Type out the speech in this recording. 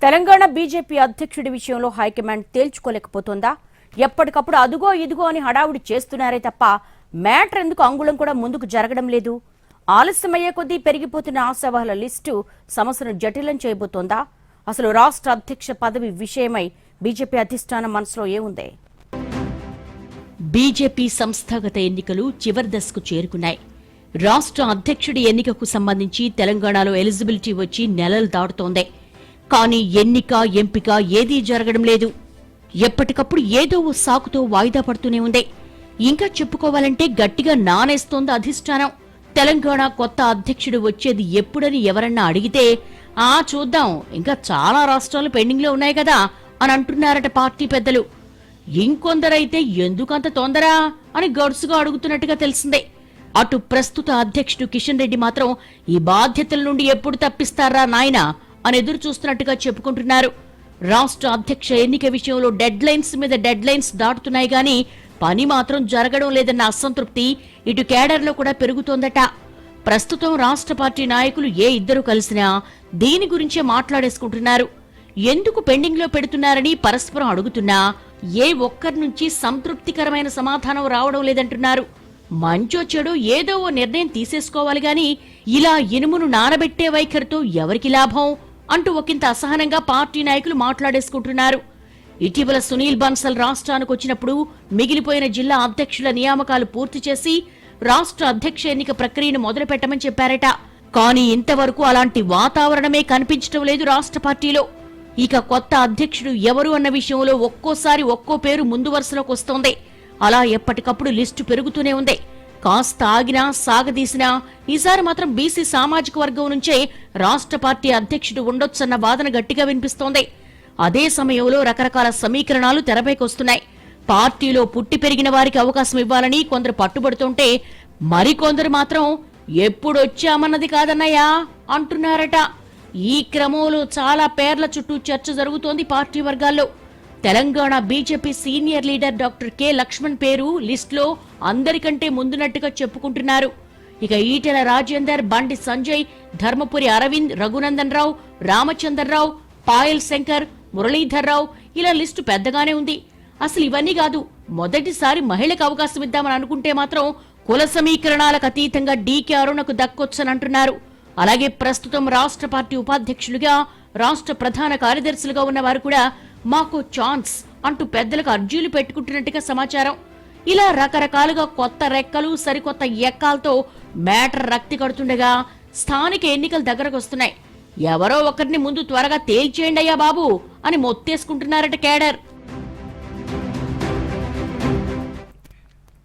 Telangana BJP అధ్యక్షుడి విషయంలో high command తేల్చుకోలేకపోతోందా? ఎప్పటికప్పుడు అదుగో ఇదుగో అని హడావుడి చేస్తున్నారే తప్ప మ్యాటర్ ఎందుకు అంగుళం కూడా ముందుకు జరగడం లేదు? ఆలస్యమయ్యే కొద్దీ పెరిగిపోతున్న ఆశావాహుల లిస్టు సమస్యను జటిలం చేయబోతోందా? అసలు రాష్ట్ర అధ్యక్ష పదవి విషయమై బీజేపీ అధిష్టానం మనసులో ఏముంది? బీజేపీ సంస్థాగత ఎన్నికలు చివరి దశకు చేరుకున్నాయి. రాష్ట్ర అధ్యక్షుడి ఎన్నికకు సంబంధించి తెలంగాణలో ఎలిజిబిలిటీ వచ్చి నెలలు దాటుతోంది. కానీ ఎన్నిక ఎంపిక ఏదీ జరగడం లేదు. ఎప్పటికప్పుడు ఏదో ఓ సాకుతో వాయిదా పడుతూనే ఉంది. ఇంకా చెప్పుకోవాలంటే గట్టిగా నానేస్తోంది అధిష్టానం. తెలంగాణ కొత్త అధ్యక్షుడు వచ్చేది ఎప్పుడని ఎవరన్నా అడిగితే చూద్దాం, ఇంకా చాలా రాష్ట్రాలు పెండింగ్లో ఉన్నాయి కదా అని అంటున్నారట పార్టీ పెద్దలు. ఇంకొందరైతే ఎందుకంత తొందర అని గడుసుగా అడుగుతున్నట్టుగా తెలిసిందే. అటు ప్రస్తుత అధ్యక్షుడు కిషన్ రెడ్డి మాత్రం ఈ బాధ్యతల నుండి ఎప్పుడు తప్పిస్తారా నాయనా అని ఎదురు చూస్తున్నట్టుగా చెప్పుకుంటున్నారు. రాష్ట్ర అధ్యక్ష ఎన్నిక విషయంలో డెడ్ లైన్స్ మీద డెడ్ లైన్స్ దాటుతున్నాయి గాని పని మాత్రం జరగడం లేదన్న అసంతృప్తి ఇటు కేడర్లో కూడా పెరుగుతోందట. ప్రస్తుతం రాష్ట్ర పార్టీ నాయకులు ఏ ఇద్దరు కలిసినా దీని గురించే మాట్లాడేసుకుంటున్నారు. ఎందుకు పెండింగ్ లో పెడుతున్నారని పరస్పరం అడుగుతున్నా ఏ ఒక్కరి నుంచి సంతృప్తికరమైన సమాధానం రావడం లేదంటున్నారు. మంచో చెడు ఏదో ఓ నిర్ణయం తీసేసుకోవాలి గాని ఇలా ఇనుమును నానబెట్టే వైఖరితో ఎవరికి లాభం అంటూ ఒకంత అసహనంగా పార్టీ నాయకులు మాట్లాడేసుకుంటున్నారు. ఇటీవల సునీల్ బన్సల్ రాష్ట్రానికి వచ్చినప్పుడు మిగిలిపోయిన జిల్లా అధ్యక్షుల నియామకాలు పూర్తి చేసి రాష్ట్ర అధ్యక్ష ఎన్నిక ప్రక్రియను మొదలుపెట్టమని చెప్పారట. కానీ ఇంతవరకు అలాంటి వాతావరణమే కనిపించడం లేదు రాష్ట్ర పార్టీలో. ఇక కొత్త అధ్యక్షుడు ఎవరు అన్న విషయంలో ఒక్కోసారి ఒక్కో పేరు ముందు వరుసలోకి వస్తోంది. అలా ఎప్పటికప్పుడు లిస్టు పెరుగుతూనే ఉంది. కాస్త ఆగినా సాగదీసినా ఈసారి మాత్రం బీసీ సామాజిక వర్గం నుంచే రాష్ట్ర పార్టీ అధ్యక్షుడు ఉండొచ్చన్న వాదన గట్టిగా వినిపిస్తోంది. అదే సమయంలో రకరకాల సమీకరణాలు తెరపైకొస్తున్నాయి. పార్టీలో పుట్టి పెరిగిన వారికి అవకాశం ఇవ్వాలని కొందరు పట్టుబడుతుంటే మరికొందరు మాత్రం ఎప్పుడొచ్చామన్నది కాదన్నయ్యా అంటున్నారట. ఈ క్రమంలో చాలా పేర్ల చుట్టూ చర్చ జరుగుతోంది పార్టీ వర్గాల్లో. Telangana BJP senior leader doctor K Laxman పేరు లిస్టులో అందరికంటే ముందున్నట్టుగా చెప్పుకుంటున్నారు. ఇక ఈటెల రాజేందర్, బండి సంజయ్, ధర్మపురి అరవింద్, రఘునందన్ రావు, రామచంద్రరావు, పాయల్ శంకర్, మురళీధర్ రావు ఇలా లిస్టు పెద్దగానే ఉంది. అసలు ఇవన్నీ కాదు, మొదటిసారి మహిళకు అవకాశం ఇద్దామని అనుకుంటే మాత్రం కుల సమీకరణాలకు అతీతంగా డీకే అరుణకు దక్కొచ్చనంటున్నారు. అలాగే ప్రస్తుతం రాష్ట్ర పార్టీ ఉపాధ్యక్షులుగా, రాష్ట్ర ప్రధాన కార్యదర్శులుగా ఉన్న వారు కూడా మాకు ఛాన్స్ అంటూ పెద్దలకు అర్జీలు పెట్టుకుంటున్నట్టుగా సమాచారం. ఇలా రకరకాలుగా కొత్త రెక్కలు సరికొత్త ఎక్కాలతో మ్యాటర్ రక్తి కడుతుండగా స్థానిక ఎన్నికలు దగ్గరకు వస్తున్నాయి. ఎవరో ఒకరిని ముందు త్వరగా తేల్చేయండి అయ్యా బాబు అని మొత్తేసుకుంటున్నారట కేడర్.